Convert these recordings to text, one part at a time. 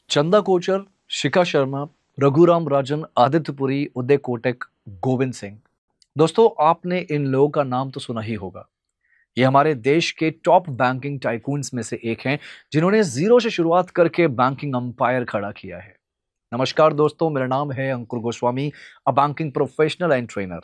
चंदा कोचर, शिखा शर्मा, रघुराम राजन, आदित्य पुरी, उदय कोटक, गोविंद सिंह। दोस्तों, आपने इन लोगों का नाम तो सुना ही होगा। ये हमारे देश के टॉप बैंकिंग टाइकून्स में से एक हैं, जिन्होंने जीरो से शुरुआत करके बैंकिंग अंपायर खड़ा किया है। नमस्कार दोस्तों, मेरा नाम है Ankur Goswami, a banking professional and trainer.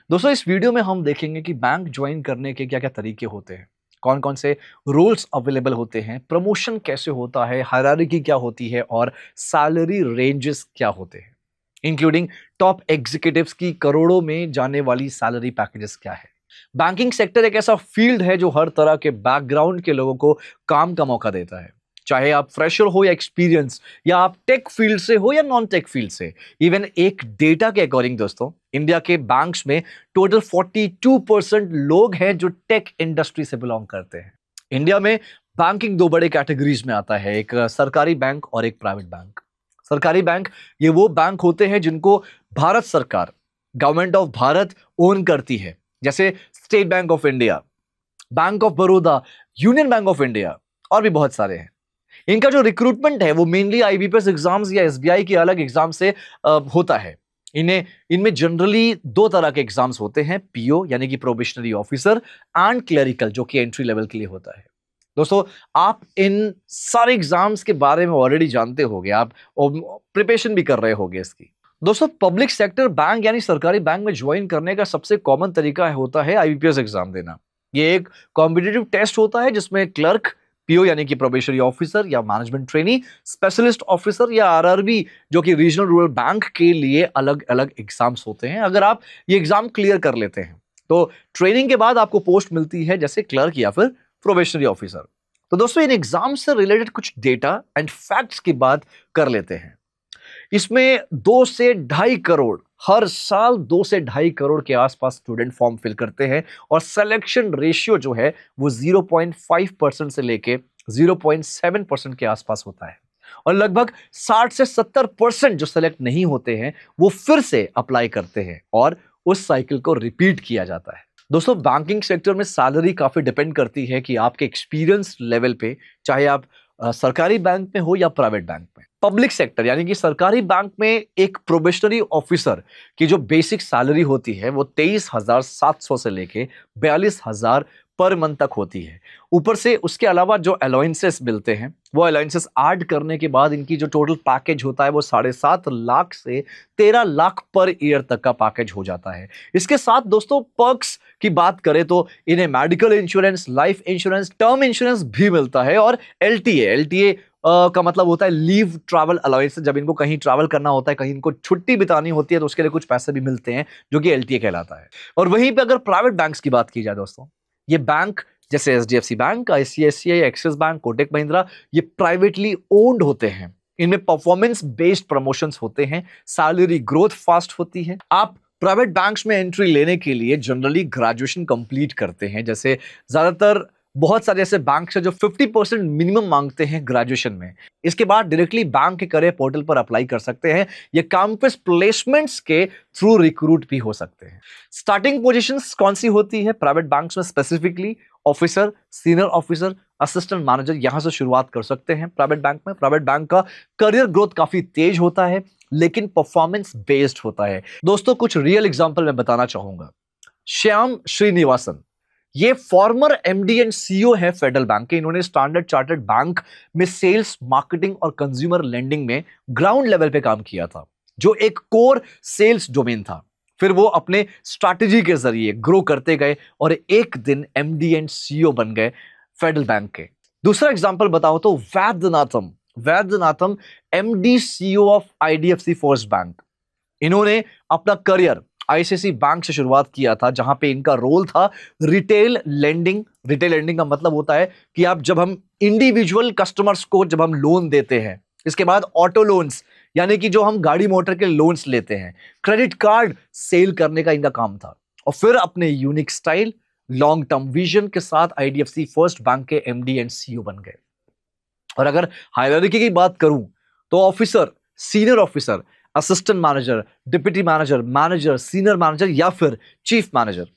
दोस्तों, इस वीडियो में हम देखेंगे कि बैंक ज्वाइन करने के क्या क्या तरीके होते हैं, कौन कौन से रोल्स अवेलेबल होते हैं, प्रमोशन कैसे होता है, हायरार्की क्या होती है और सैलरी रेंजेस क्या होते हैं, इंक्लूडिंग टॉप एग्जीक्यूटिव्स की करोड़ों में जाने वाली सैलरी पैकेजेस क्या है। बैंकिंग सेक्टर एक ऐसा फील्ड है जो हर तरह के बैकग्राउंड के लोगों को काम का मौका देता है, चाहे आप फ्रेशर हो या एक्सपीरियंस, या आप टेक फील्ड से हो या नॉन टेक फील्ड से। इवन एक डेटा के अकॉर्डिंग दोस्तों, इंडिया के बैंक्स में टोटल 42% लोग हैं जो टेक इंडस्ट्री से बिलोंग करते हैं। इंडिया में बैंकिंग दो बड़े कैटेगरीज में आता है, एक सरकारी बैंक और एक प्राइवेट बैंक। सरकारी बैंक ये वो बैंक होते हैं जिनको भारत सरकार, गवर्नमेंट ऑफ भारत ओन करती है, जैसे state bank of India, bank of Baroda, union bank of India और भी बहुत सारे हैं। इनका जो रिक्रूटमेंट है वो मेनली आईबीपीएस एग्जाम्स या एसबीआई के अलग एग्जाम से होता है। इनमें जनरली दो तरह के एग्जाम्स होते हैं, पीओ यानी कि प्रोबेशनरी ऑफिसर, एंड क्लरिकल जो कि एंट्री लेवल के लिए होता है। दोस्तों, आप इन सारे एग्जाम्स के बारे में ऑलरेडी जानते होंगे, आप प्रिपरेशन भी कर रहे होंगे इसकी। दोस्तों, पब्लिक सेक्टर बैंक यानी सरकारी बैंक में ज्वाइन करने का सबसे कॉमन तरीका होता है आईबीपीएस एग्जाम देना। ये एक कॉम्पिटिटिव टेस्ट होता है जिसमें क्लर्क, पीओ यानी कि प्रोबेशनरी ऑफिसर या मैनेजमेंट ट्रेनी, स्पेशलिस्ट ऑफिसर या आरआरबी जो कि रीजनल रूरल बैंक के लिए अलग अलग एग्जाम्स होते हैं। अगर आप ये एग्जाम क्लियर कर लेते हैं तो ट्रेनिंग के बाद आपको पोस्ट मिलती है, जैसे क्लर्क या फिर प्रोबेशनरी ऑफिसर। तो दोस्तों, इन एग्जाम से रिलेटेड कुछ डेटा एंड फैक्ट्स की बात कर लेते हैं। इसमें 2 से 2.5 करोड़, हर साल 2 से 2.5 करोड़ के आसपास स्टूडेंट फॉर्म फिल करते हैं, और सिलेक्शन रेशियो जो है वो 0.5% से लेके 0.7% के आसपास होता है। और लगभग 60 से 70% जो सेलेक्ट नहीं होते हैं वो फिर से अप्लाई करते हैं और उस साइकिल को रिपीट किया जाता है। दोस्तों, बैंकिंग सेक्टर में सैलरी काफी डिपेंड करती है कि आपके एक्सपीरियंस लेवल पे, चाहे आप सरकारी बैंक में हो या प्राइवेट बैंक में। पब्लिक सेक्टर यानी कि सरकारी बैंक में एक प्रोबेशनरी ऑफिसर की जो बेसिक सैलरी होती है वो 23,700 से लेके 42,000 पर मंथ तक होती है। ऊपर से उसके अलावा जो अलाउंसेस मिलते हैं वो अलाउंसेस ऐड करने के बाद इनकी जो टोटल पैकेज होता है वो 7.5 लाख से 13 लाख पर ईयर तक का पैकेज हो जाता है। इसके साथ दोस्तों, पर्क्स की बात करें तो इन्हें medical insurance, life insurance, term insurance भी मिलता है, और एलटीए का मतलब होता है लीव ट्रैवल अलाउंस। जब इनको कहीं ट्रैवल करना होता है, कहीं इनको छुट्टी बितानी होती है, तो उसके लिए कुछ पैसे भी मिलते हैं जो कि एलटीए कहलाता है। और वहीं पे अगर प्राइवेट बैंक्स की बात की जाए दोस्तों, ये बैंक जैसे HDFC bank, ICICI, axis bank, Kotak Mahindra, ये प्राइवेटली ओन्ड होते हैं। इनमें परफॉर्मेंस बेस्ड प्रमोशंस होते हैं, सैलरी ग्रोथ फास्ट होती है। आप प्राइवेट बैंक्स में एंट्री लेने के लिए जनरली ग्रेजुएशन कंप्लीट करते हैं, जैसे ज्यादातर बहुत सारे ऐसे बैंक है जो 50% मिनिमम मांगते हैं ग्रेजुएशन में। इसके बाद डायरेक्टली बैंक के करियर पोर्टल पर अप्लाई कर सकते हैं, ये कैंपस प्लेसमेंट्स के थ्रू रिक्रूट भी हो सकते हैं। स्टार्टिंग पोजीशंस कौन सी होती है प्राइवेट बैंक्स में? Specifically officer, senior officer, assistant manager, यहां से शुरुआत कर सकते हैं प्राइवेट बैंक में। प्राइवेट बैंक का करियर ग्रोथ काफी तेज होता है, लेकिन परफॉर्मेंस बेस्ड होता है। दोस्तों, कुछ रियल एग्जांपल मैं बताना चाहूंगा। श्याम श्रीनिवासन, ये फॉर्मर एमडी एंड सीईओ है फेडरल बैंक के। इन्होंने स्टैंडर्ड चार्टर्ड बैंक में सेल्स, मार्केटिंग और कंज्यूमर लेंडिंग में ग्राउंड लेवल पे काम किया था, जो एक कोर सेल्स डोमेन था। फिर वो अपने स्ट्रैटेजी के जरिए ग्रो करते गए और एक दिन एमडी एंड सीईओ बन गए फेडरल बैंक के। दूसरा एग्जांपल बताओ तो Vaidyanathan MD CEO of IDFC first bank. इन्होंने अपना करियर आईसीआईसी बैंक से शुरुआत किया था, जहां पे इनका रोल था रिटेल लेंडिंग। रिटेल लेंडिंग का मतलब होता है कि आप जब हम इंडिविजुअल कस्टमर्स को जब हम लोन देते हैं, इसके बाद ऑटो लोन्स यानी कि जो हम गाड़ी मोटर के लोन्स लेते हैं, क्रेडिट कार्ड सेल करने का इनका काम था। और फिर अपने unique style, long term vision के साथ आईडीएफसी फर्स्ट बैंक के एमडी एंड सीईओ बन गए। और अगर हायरार्की की बात करूं तो officer, senior officer, assistant manager, deputy manager, manager, senior manager या फिर chief manager,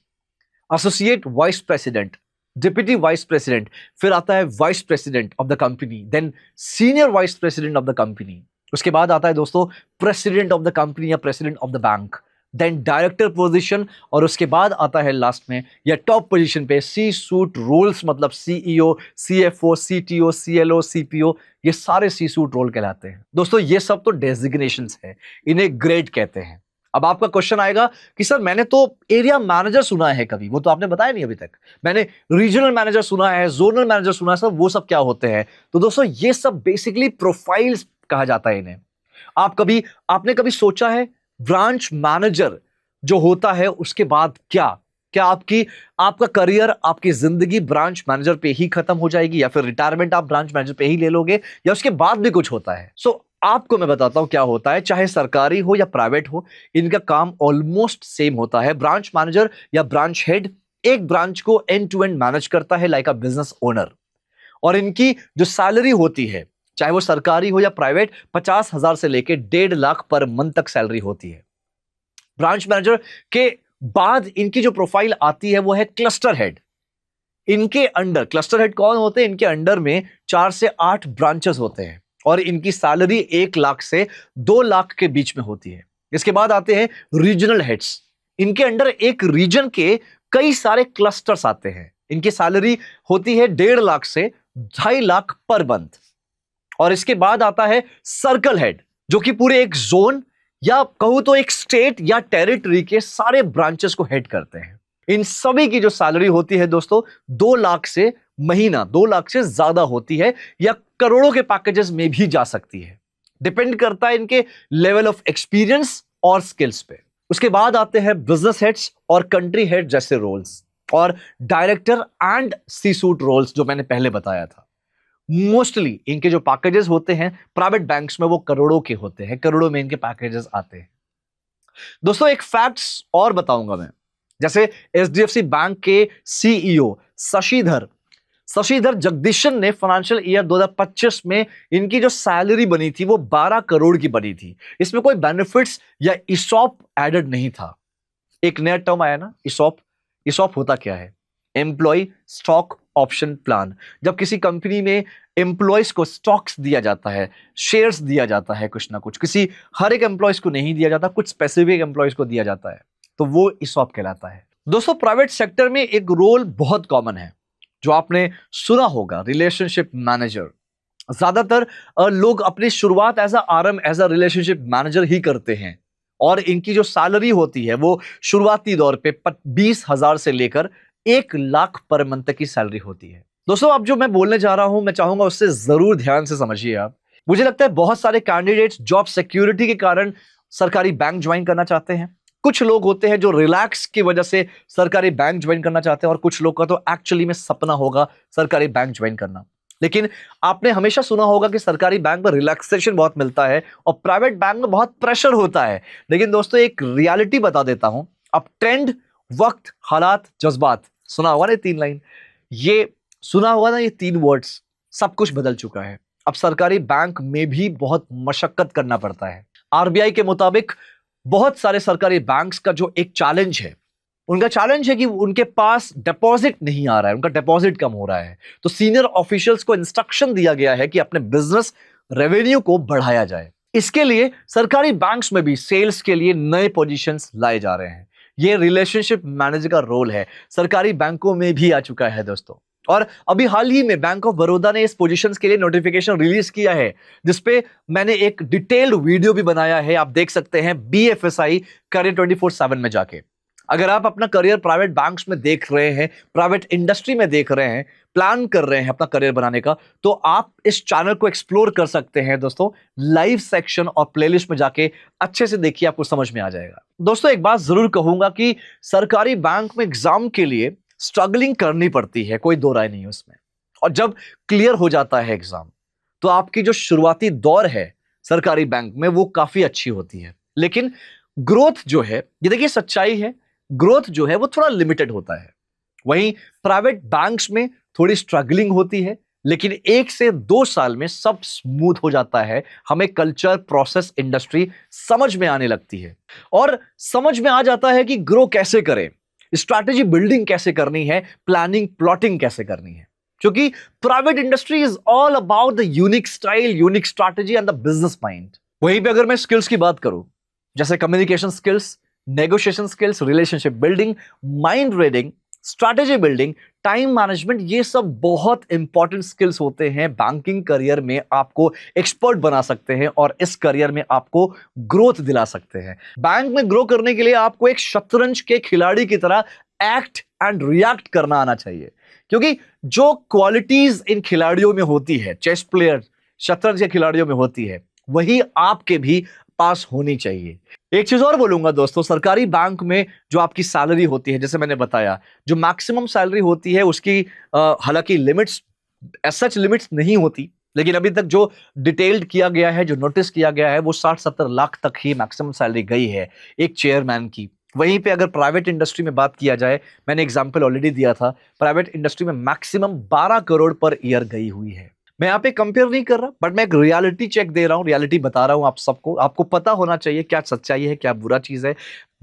associate vice president, deputy vice president, फिर आता है vice president of the company, then senior vice president of the company, उसके बाद आता है दोस्तों प्रेसिडेंट ऑफ द कंपनी या president of the bank, then director position, और उसके बाद आता है लास्ट में या टॉप पोजीशन पे सी सूट रोल्स, मतलब CEO, CFO, CTO, CLO, CPO, ये सारे सी सूट रोल कहलाते हैं। दोस्तों ये सब तो डेजिग्नेशंस है, इन्हें ग्रेड कहते हैं। अब आपका क्वेश्चन आएगा कि सर मैंने तो एरिया मैनेजर सुना है कभी, वो तो आपने बताया नहीं अभी तक। मैंने रीजनल मैनेजर सुना है, जोनल मैनेजर सुना है, सर वो सब क्या होते हैं? तो दोस्तों ये सब बेसिकली प्रोफाइल्स कहा जाता है इन्हें। आपने कभी सोचा है ब्रांच मैनेजर जो होता है उसके बाद क्या क्या आपका करियर, आपकी जिंदगी ब्रांच मैनेजर पे ही खत्म हो जाएगी, या फिर रिटायरमेंट आप ब्रांच मैनेजर पे ही ले लोगे, या उसके बाद भी कुछ होता है? आपको मैं बताता हूं क्या होता है। चाहे सरकारी हो या प्राइवेट हो, इनका काम ऑलमोस्ट सेम होता है। ब्रांच मैनेजर या ब्रांच हेड एक ब्रांच को एंड टू एंड मैनेज करता है लाइक अ बिजनेस ओनर, और इनकी जो सैलरी होती है, चाहे वो सरकारी हो या प्राइवेट, 50,000 से लेके 1.5 लाख पर मंथ तक सैलरी होती है। ब्रांच मैनेजर के बाद इनकी जो प्रोफाइल आती है वो है क्लस्टर हेड। इनके अंडर क्लस्टर हेड कौन होते हैं? इनके अंडर में 4 से 8 ब्रांचेस होते हैं, और इनकी सैलरी 1 लाख से 2 लाख के बीच में होती है। इसके बाद आते हैं रीजनल हेड्स। इनके अंडर एक रीजन के कई सारे क्लस्टर्स आते हैं। इनकी सैलरी होती है 1.5 लाख से 2.5 लाख पर मंथ। और इसके बाद आता है सर्कल हेड, जो कि पूरे एक जोन या कहूं तो एक स्टेट या टेरिटरी के सारे ब्रांचेस को हेड करते हैं। इन सभी की जो सैलरी होती है दोस्तों 2 लाख से महीना 2 लाख से ज्यादा होती है, या करोड़ों के पैकेजेस में भी जा सकती है। डिपेंड करता है इनके लेवल ऑफ एक्सपीरियंस और स्किल्स पे। उसके बाद आते हैं बिजनेस हेड्स और कंट्री हेड जैसे रोल्स, और director and C suite roles जो मैंने पहले बताया था। मोस्टली इनके जो पैकेजेस होते हैं प्राइवेट बैंक्स में वो करोड़ों के होते हैं, करोड़ों में इनके पैकेजेस आते हैं। दोस्तों एक फैक्ट्स और बताऊंगा मैं, जैसे एचडीएफसी बैंक के सीईओ शशिधर जगदीशन ने फाइनेंशियल ईयर 2025 में इनकी जो सैलरी बनी थी वो 12 करोड़ की बनी थी। इसमें कोई बेनिफिट्स या इसॉप एडेड नहीं था। एक नया टर्म आया ना, इसॉप होता क्या है? Employee stock option plan. जब किसी कंपनी में एम्प्लॉयज को स्टॉक्स दिया जाता है, शेयर्स दिया जाता है, कुछ ना कुछ, हर एक एम्प्लॉयज को नहीं दिया जाता, कुछ स्पेसिफिक एम्प्लॉयज को दिया जाता है, तो वो इसॉप कहलाता है। दोस्तों प्राइवेट सेक्टर में एक रोल बहुत कॉमन है जो आपने सुना होगा, रिलेशनशिप मैनेजर। ज्यादातर लोग अपनी शुरुआत एज अ रिलेशनशिप मैनेजर ही करते हैं, और इनकी जो सैलरी होती है वो शुरुआती दौर पे 20,000 से लेकर 1 लाख पर मंथ तक की सैलरी होती है। दोस्तों अब जो मैं बोलने जा रहा हूं, मैं चाहूंगा उससे जरूर ध्यान से समझिए आप। मुझे लगता है बहुत सारे कैंडिडेट्स जॉब सिक्योरिटी के कारण सरकारी बैंक ज्वाइन करना चाहते हैं। कुछ लोग होते हैं जो रिलैक्स की वजह से सरकारी बैंक ज्वाइन करना चाहते हैं, और कुछ लोग का तो एक्चुअली में सपना होगा सरकारी बैंक ज्वाइन करना। लेकिन आपने हमेशा सुना होगा कि सरकारी बैंक में रिलैक्सेशन बहुत मिलता है और प्राइवेट बैंक में बहुत प्रेशर होता है। लेकिन दोस्तों एक रियलिटी बता देता हूं। अब ट्रेंड, वक्त, हालात, जज्बात, सुना होगा ना 3 लाइन, ये सुना होगा ना, ये 3 वर्ड्स, सब कुछ बदल चुका है। अब सरकारी बैंक में भी बहुत मशक्कत करना पड़ता है। आरबीआई के मुताबिक बहुत सारे सरकारी बैंक्स का जो एक चैलेंज है, उनका चैलेंज है कि उनके पास डिपॉजिट नहीं आ रहा है, उनका डिपॉजिट कम हो रहा है। तो सीनियर ऑफिशियल्स को इंस्ट्रक्शन दिया गया है कि अपने बिजनेस रेवेन्यू को बढ़ाया जाए। इसके लिए सरकारी बैंक्स में भी सेल्स के लिए नए पोजीशंस लाए जा रहे हैं। ये रिलेशनशिप मैनेजर का रोल है, सरकारी बैंकों में भी आ चुका है दोस्तों। और अभी हाल ही में बैंक ऑफ बड़ौदा ने इस पोजीशंस के लिए नोटिफिकेशन रिलीज किया है, जिसपे मैंने एक डिटेल्ड वीडियो भी बनाया है, आप देख सकते हैं BFSI करियर 24/7 में जाके। अगर आप अपना करियर प्राइवेट बैंक्स में देख रहे हैं, प्राइवेट इंडस्ट्री में देख रहे हैं, प्लान कर रहे हैं अपना करियर बनाने का, तो आप इस चैनल को एक्सप्लोर कर सकते हैं दोस्तों। लाइव सेक्शन और प्लेलिस्ट में जाके अच्छे से देखिए, आपको समझ में आ जाएगा। दोस्तों एक बात जरूर कहूंगा कि सरकारी बैंक में एग्जाम के लिए स्ट्रगलिंग करनी पड़ती है, कोई दो राय नहीं है उसमें। और जब क्लियर हो जाता है एग्जाम, तो आपकी जो शुरुआती दौर है सरकारी बैंक में वो काफी अच्छी होती है। लेकिन ग्रोथ जो है, ये देखिए सच्चाई है, ग्रोथ जो है वो थोड़ा लिमिटेड होता है। वहीं प्राइवेट बैंक्स में थोड़ी स्ट्रगलिंग होती है, लेकिन 1 से 2 साल में सब स्मूथ हो जाता है। हमें कल्चर, प्रोसेस, इंडस्ट्री समझ में आने लगती है, और समझ में आ जाता है कि ग्रो कैसे करें। स्ट्रैटेजी बिल्डिंग कैसे करनी है, प्लानिंग प्लॉटिंग कैसे करनी है, क्योंकि private industry is all about the unique style, unique strategy and the business mind. वहीं पे अगर मैं स्किल्स की बात करूं, जैसे communication skills, negotiation skills, relationship building, mind reading, strategy building, time management, ये सब बहुत इंपॉर्टेंट स्किल्स होते हैं। बैंकिंग करियर में आपको एक्सपर्ट बना सकते हैं और इस करियर में आपको ग्रोथ दिला सकते हैं। बैंक में ग्रो करने के लिए आपको एक शतरंज के खिलाड़ी की तरह एक्ट एंड रिएक्ट करना आना चाहिए, क्योंकि जो क्वालिटीज इन खिलाड़ियों में होती है, चेस प्लेयर, शतरंज के खिलाड़ियों में होती है, वही आपके भी पास होनी चाहिए। एक चीज और बोलूंगा दोस्तों, सरकारी बैंक में जो आपकी सैलरी होती है, जैसे मैंने बताया, जो मैक्सिमम सैलरी होती है उसकी हालांकि लिमिट्स, सच लिमिट्स नहीं होती, लेकिन अभी तक जो डिटेल्ड किया गया है, जो नोटिस किया गया है, वो 60-70 लाख तक ही मैक्सिमम सैलरी गई है एक चेयरमैन की। वहीं पे अगर प्राइवेट इंडस्ट्री में बात किया जाए, मैंने एग्जांपल ऑलरेडी दिया था, प्राइवेट इंडस्ट्री में मैक्सिमम 12 करोड़ पर ईयर गई हुई है। मैं यहाँ पे कंपेयर नहीं कर रहा, बट मैं एक रियलिटी चेक दे रहा हूँ, रियलिटी बता रहा हूँ आप सबको। आपको पता होना चाहिए क्या सच्चाई है, क्या बुरा चीज है।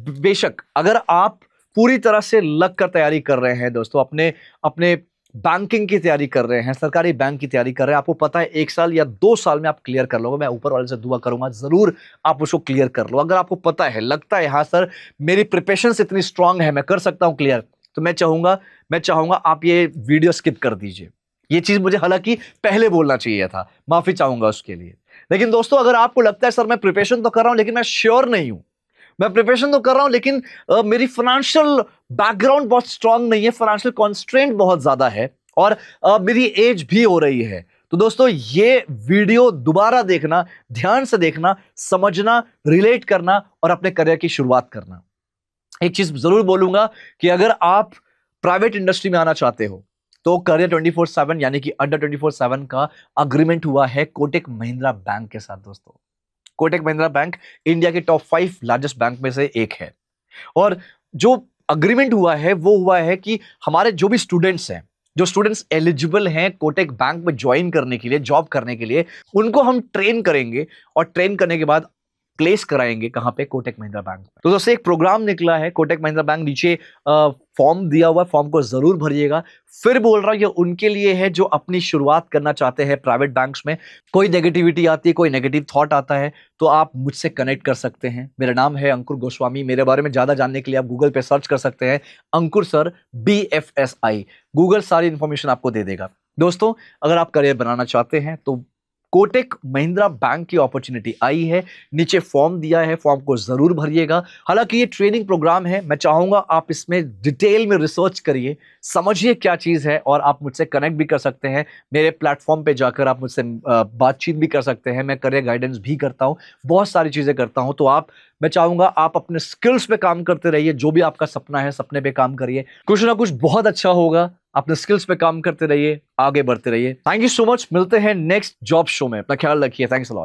बेशक अगर आप पूरी तरह से लग कर तैयारी कर रहे हैं दोस्तों, अपने अपने बैंकिंग की तैयारी कर रहे हैं, सरकारी बैंक की तैयारी कर रहे हैं, आपको पता है 1 साल या 2 साल में आप क्लियर कर लोगे। मैं ऊपर वाले से दुआ करूंगा जरूर आप उसको क्लियर कर लो। अगर आपको पता है, लगता है हाँ सर मेरी प्रिपरेशन इतनी स्ट्रांग है, मैं कर सकता हूं क्लियर, तो मैं चाहूंगा आप ये वीडियो स्किप कर दीजिए। ये चीज मुझे हालांकि पहले बोलना चाहिए था, माफी चाहूंगा उसके लिए। लेकिन दोस्तों अगर आपको लगता है सर मैं प्रिपरेशन तो कर रहा हूं लेकिन मैं श्योर नहीं हूं, मैं प्रिपरेशन तो कर रहा हूं लेकिन मेरी फाइनेंशियल बैकग्राउंड बहुत स्ट्रांग नहीं है, फाइनेंशियल कॉन्स्ट्रेंट बहुत ज्यादा है और मेरी एज भी हो रही है, तो दोस्तों ये वीडियो दोबारा देखना, ध्यान से देखना, समझना, रिलेट करना और अपने करियर की शुरुआत करना। एक चीज जरूर बोलूंगा कि अगर आप प्राइवेट इंडस्ट्री में आना चाहते हो तो करियर 24/7 यानी कि अड्डा 24/7 का अग्रीमेंट हुआ है कोटक महिंद्रा बैंक के साथ। दोस्तों कोटक महिंद्रा बैंक इंडिया के टॉप 5 लार्जेस्ट बैंक में से एक है और जो अग्रीमेंट हुआ है वो हुआ है कि हमारे जो भी स्टूडेंट्स हैं, जो स्टूडेंट्स एलिजिबल हैं कोटक बैंक में ज्वाइन करने के लिए, जॉब करने के लिए, उनको हम ट्रेन करेंगे और ट्रेन करने के बाद प्लेस कराएंगे कहां पे, कोटक महिंद्रा बैंक में। तो दोस्तों एक प्रोग्राम निकला है कोटक महिंद्रा बैंक, नीचे फॉर्म दिया हुआ, फॉर्म को जरूर भरिएगा। फिर बोल रहा हूं ये उनके लिए है जो अपनी शुरुआत करना चाहते हैं प्राइवेट बैंक्स में। कोई नेगेटिविटी आती है, कोई नेगेटिव थॉट आता है तो आप मुझसे कनेक्ट कर सकते हैं। मेरा नाम है अंकुर गोस्वामी। मेरे बारे में ज्यादा जानने के लिए आप गूगल पे सर्च कर सकते हैं अंकुर सर BFSI, गूगल सारी इंफॉर्मेशन आपको दे देगा। दोस्तों अगर आप करियर बनाना चाहते हैं तो कोटक महिंद्रा बैंक की अपॉर्चुनिटी आई है, नीचे फॉर्म दिया है, फॉर्म को जरूर भरिएगा। हालांकि ये ट्रेनिंग प्रोग्राम है, मैं चाहूंगा आप इसमें डिटेल में रिसर्च करिए, समझिए क्या चीज है और आप मुझसे कनेक्ट भी कर सकते हैं। मेरे प्लेटफॉर्म पे जाकर आप मुझसे बातचीत भी कर सकते हैं। मैं करियर गाइडेंस भी करता हूं, बहुत सारी चीजें करता हूं। तो मैं चाहूंगा आप अपने स्किल्स पे काम करते रहिए, जो भी आपका सपना है सपने पे काम करिए, कुछ ना कुछ बहुत अच्छा होगा। अपने स्किल्स पे काम करते रहिए, आगे बढ़ते रहिए। थैंक यू सो मच, मिलते हैं नेक्स्ट जॉब शो में। अपना ख्याल रखिए, थैंक्स अ लॉट।